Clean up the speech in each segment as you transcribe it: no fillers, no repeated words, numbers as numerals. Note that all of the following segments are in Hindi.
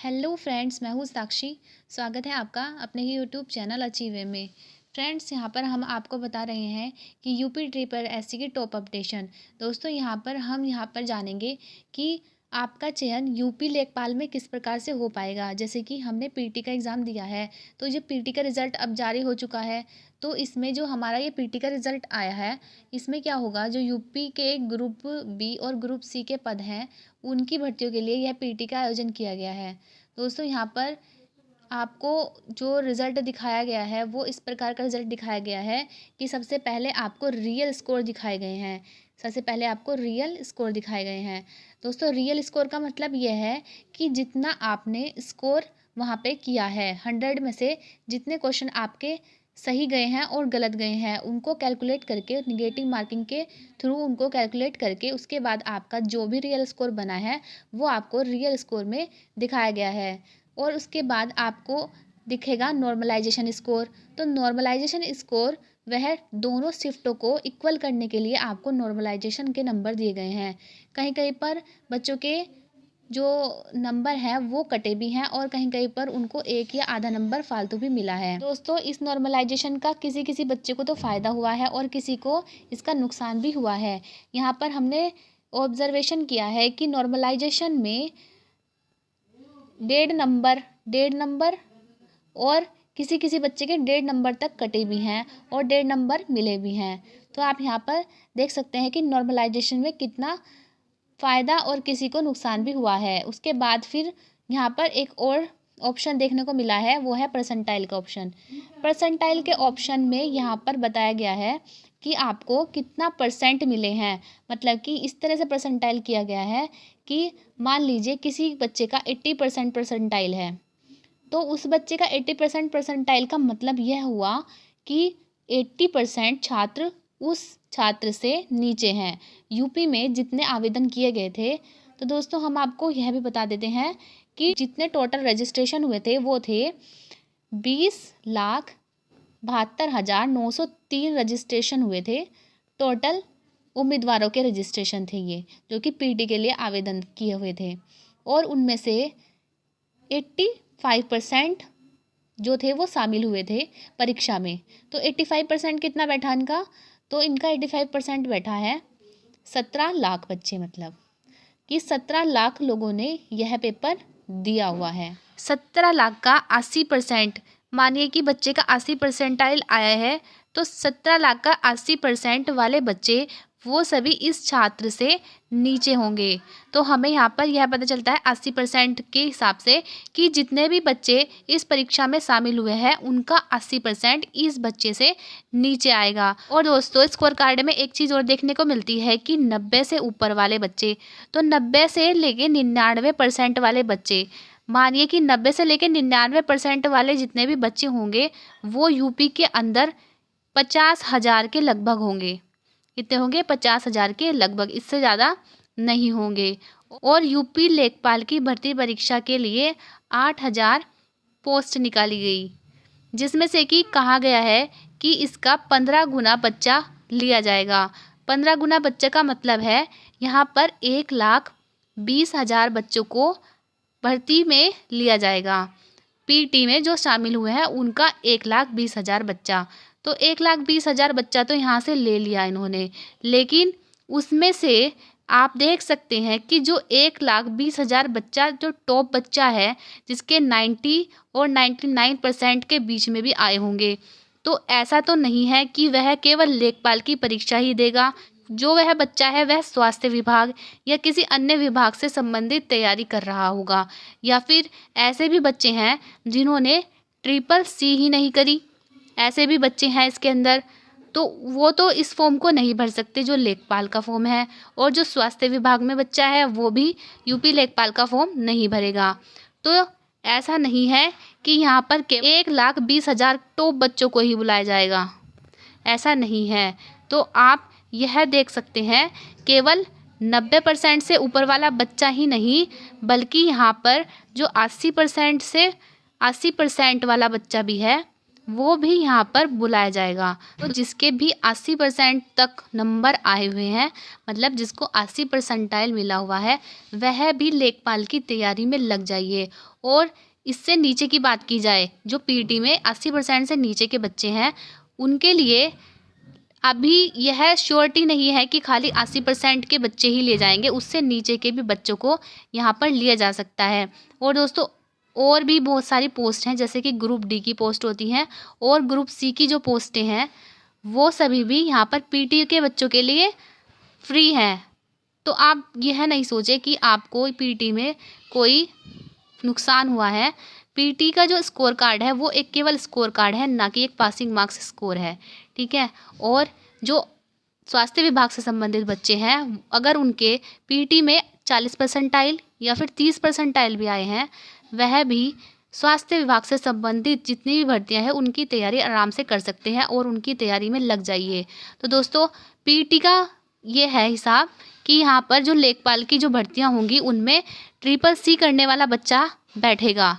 हेलो फ्रेंड्स, मैं हूँ साक्षी। स्वागत है आपका अपने ही यूट्यूब चैनल अचीव में। फ्रेंड्स, यहाँ पर हम आपको बता रहे हैं कि यूपी ट्रिपल एससी की टॉप अपडेशन। दोस्तों, हम यहाँ पर जानेंगे कि आपका चयन यूपी लेखपाल में किस प्रकार से हो पाएगा। जैसे कि हमने पीटी का एग्ज़ाम दिया है, तो ये पीटी का रिज़ल्ट अब जारी हो चुका है। तो इसमें जो हमारा ये पीटी का रिज़ल्ट आया है, इसमें क्या होगा, जो यूपी के ग्रुप बी और ग्रुप सी के पद हैं, उनकी भर्तियों के लिए यह पीटी का आयोजन किया गया है। दोस्तों, यहाँ पर आपको जो रिज़ल्ट दिखाया गया है वो इस प्रकार का रिज़ल्ट दिखाया गया है कि सबसे पहले आपको रियल स्कोर दिखाए गए हैं। दोस्तों, रियल स्कोर का मतलब यह है कि जितना आपने स्कोर वहाँ पे किया है, 100 में से जितने क्वेश्चन आपके सही गए हैं और गलत गए हैं, उनको कैलकुलेट करके निगेटिव मार्किंग के थ्रू उनको कैलकुलेट करके उसके बाद आपका जो भी रियल स्कोर बना है वो आपको रियल स्कोर में दिखाया गया है। और उसके बाद आपको दिखेगा नॉर्मलाइजेशन स्कोर। तो नॉर्मलाइजेशन स्कोर वह दोनों शिफ्टों को इक्वल करने के लिए आपको नॉर्मलाइजेशन के नंबर दिए गए हैं। कहीं कहीं पर बच्चों के जो नंबर हैं वो कटे भी हैं और कहीं कहीं पर उनको एक या आधा नंबर फालतू भी मिला है। दोस्तों, इस नॉर्मलाइजेशन का किसी किसी बच्चे को तो फ़ायदा हुआ है और किसी को इसका नुकसान भी हुआ है। यहाँ पर हमने ऑब्जर्वेशन किया है कि नॉर्मलाइजेशन में डेढ़ नंबर और किसी किसी बच्चे के 1.5 नंबर तक कटे भी हैं और 1.5 नंबर मिले भी हैं। तो आप यहाँ पर देख सकते हैं कि नॉर्मलाइजेशन में कितना फ़ायदा और किसी को नुकसान भी हुआ है। उसके बाद फिर यहाँ पर एक और ऑप्शन देखने को मिला है, वो है परसेंटाइल का ऑप्शन। परसेंटाइल के ऑप्शन में यहाँ पर बताया गया है कि आपको कितना परसेंट मिले हैं। मतलब कि इस तरह से परसेंटाइल किया गया है कि मान लीजिए किसी बच्चे का 80% परसेंटाइल है, तो उस बच्चे का 80% परसेंटाइल का मतलब यह हुआ कि 80% छात्र उस छात्र से नीचे हैं। यूपी में जितने आवेदन किए गए थे, तो दोस्तों हम आपको यह भी बता देते हैं कि जितने टोटल रजिस्ट्रेशन हुए थे वो थे 20,72,903 रजिस्ट्रेशन हुए थे। टोटल उम्मीदवारों के रजिस्ट्रेशन थे ये, जो कि पीटी के लिए आवेदन किए हुए थे। और उनमें से 85% जो थे वो शामिल हुए थे परीक्षा में। तो 85% कितना बैठा इनका, तो इनका 85% बैठा है 17 लाख बच्चे। मतलब कि 17 लाख लोगों ने यह पेपर दिया हुआ है। 17 लाख का 80%, मानिए कि बच्चे का 80 परसेंटाइल आया है, तो 17 लाख का 80% वाले बच्चे वो सभी इस छात्र से नीचे होंगे। तो हमें यहाँ पर यह पता चलता है 80% के हिसाब से कि जितने भी बच्चे इस परीक्षा में शामिल हुए हैं उनका 80% इस बच्चे से नीचे आएगा। और दोस्तों, स्कोर कार्ड में एक चीज़ और देखने को मिलती है कि 90 से ऊपर वाले बच्चे, तो 90 से लेके 99% वाले बच्चे, मानिए कि 90 से लेकर 99% वाले जितने भी बच्चे होंगे वो यूपी के अंदर 50,000 के लगभग होंगे। कितने होंगे? 50,000 के लगभग, इससे ज़्यादा नहीं होंगे। और यूपी लेखपाल की भर्ती परीक्षा के लिए 8,000 पोस्ट निकाली गई, जिसमें से कि कहा गया है कि इसका 15 गुना बच्चा लिया जाएगा। 15 गुना बच्चे का मतलब है यहाँ पर 1,20,000 बच्चों को भर्ती में लिया जाएगा। पीटी में जो शामिल हुए हैं उनका 1,20,000 बच्चा, तो 1,20,000 बच्चा तो यहाँ से ले लिया इन्होंने। लेकिन उसमें से आप देख सकते हैं कि जो 1,20,000 बच्चा जो टॉप बच्चा है, जिसके 90 और 99% के बीच में भी आए होंगे, तो ऐसा तो नहीं है कि वह केवल लेखपाल की परीक्षा ही देगा। जो वह बच्चा है वह स्वास्थ्य विभाग या किसी अन्य विभाग से संबंधित तैयारी कर रहा होगा, या फिर ऐसे भी बच्चे हैं जिन्होंने ट्रिपल सी ही नहीं करी, ऐसे भी बच्चे हैं इसके अंदर। तो वो तो इस फॉर्म को नहीं भर सकते जो लेखपाल का फॉर्म है, और जो स्वास्थ्य विभाग में बच्चा है वो भी यूपी लेखपाल का फॉर्म नहीं भरेगा। तो ऐसा नहीं है कि यहाँ पर 1,20,000 टॉप बच्चों को ही बुलाया जाएगा, ऐसा नहीं है। तो आप यह देख सकते हैं केवल 90% से ऊपर वाला बच्चा ही नहीं, बल्कि यहाँ पर जो 80% से 80% वाला बच्चा भी है वो भी यहाँ पर बुलाया जाएगा। तो जिसके भी 80% तक नंबर आए हुए हैं, मतलब जिसको 80 परसेंटाइल मिला हुआ है, वह भी लेखपाल की तैयारी में लग जाइए। और इससे नीचे की बात की जाए, जो पीटी में 80% से नीचे के बच्चे हैं, उनके लिए अभी यह श्योरिटी नहीं है कि खाली 80% के बच्चे ही लिए जाएंगे, उससे नीचे के भी बच्चों को यहाँ पर लिया जा सकता है। और दोस्तों, और भी बहुत सारी पोस्ट हैं, जैसे कि ग्रुप डी की पोस्ट होती हैं और ग्रुप सी की जो पोस्टें हैं, वो सभी भी यहाँ पर पीटी के बच्चों के लिए फ्री हैं। तो आप यह नहीं सोचें कि आपको पीटी में कोई नुकसान हुआ है। पीटी का जो स्कोर कार्ड है वो एक केवल स्कोर कार्ड है, ना कि एक पासिंग मार्क्स स्कोर है, ठीक है। और जो स्वास्थ्य विभाग से संबंधित बच्चे हैं, अगर उनके पीटी में 40 परसेंटाइल या फिर 30 परसेंटाइल भी आए हैं, वह भी स्वास्थ्य विभाग से संबंधित जितनी भी भर्तियां हैं उनकी तैयारी आराम से कर सकते हैं और उनकी तैयारी में लग जाइए। तो दोस्तों, पीटी का ये है हिसाब कि यहाँ पर जो लेखपाल की जो भर्तियां होंगी उनमें ट्रिपल सी करने वाला बच्चा बैठेगा।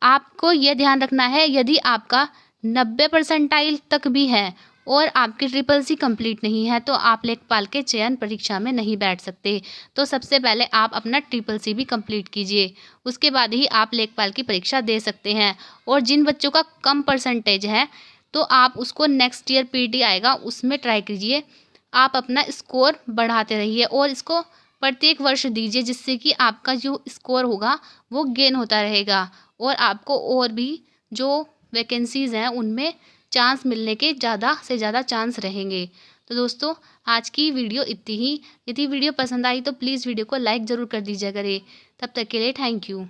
आपको यह ध्यान रखना है, यदि आपका 90 परसेंटाइल तक भी है और आपकी ट्रिपल सी कंप्लीट नहीं है, तो आप लेखपाल के चयन परीक्षा में नहीं बैठ सकते। तो सबसे पहले आप अपना ट्रिपल सी भी कंप्लीट कीजिए, उसके बाद ही आप लेखपाल की परीक्षा दे सकते हैं। और जिन बच्चों का कम परसेंटेज है, तो आप उसको नेक्स्ट ईयर पीटी आएगा उसमें ट्राई कीजिए। आप अपना स्कोर बढ़ाते रहिए और इसको प्रत्येक वर्ष दीजिए, जिससे कि आपका जो स्कोर होगा वो गेन होता रहेगा और आपको और भी जो वैकेंसीज़ हैं उनमें चांस मिलने के ज़्यादा से ज़्यादा चांस रहेंगे। तो दोस्तों, आज की वीडियो इतनी ही। यदि वीडियो पसंद आई तो प्लीज़ वीडियो को लाइक ज़रूर कर दीजिए करें। तब तक के लिए थैंक यू।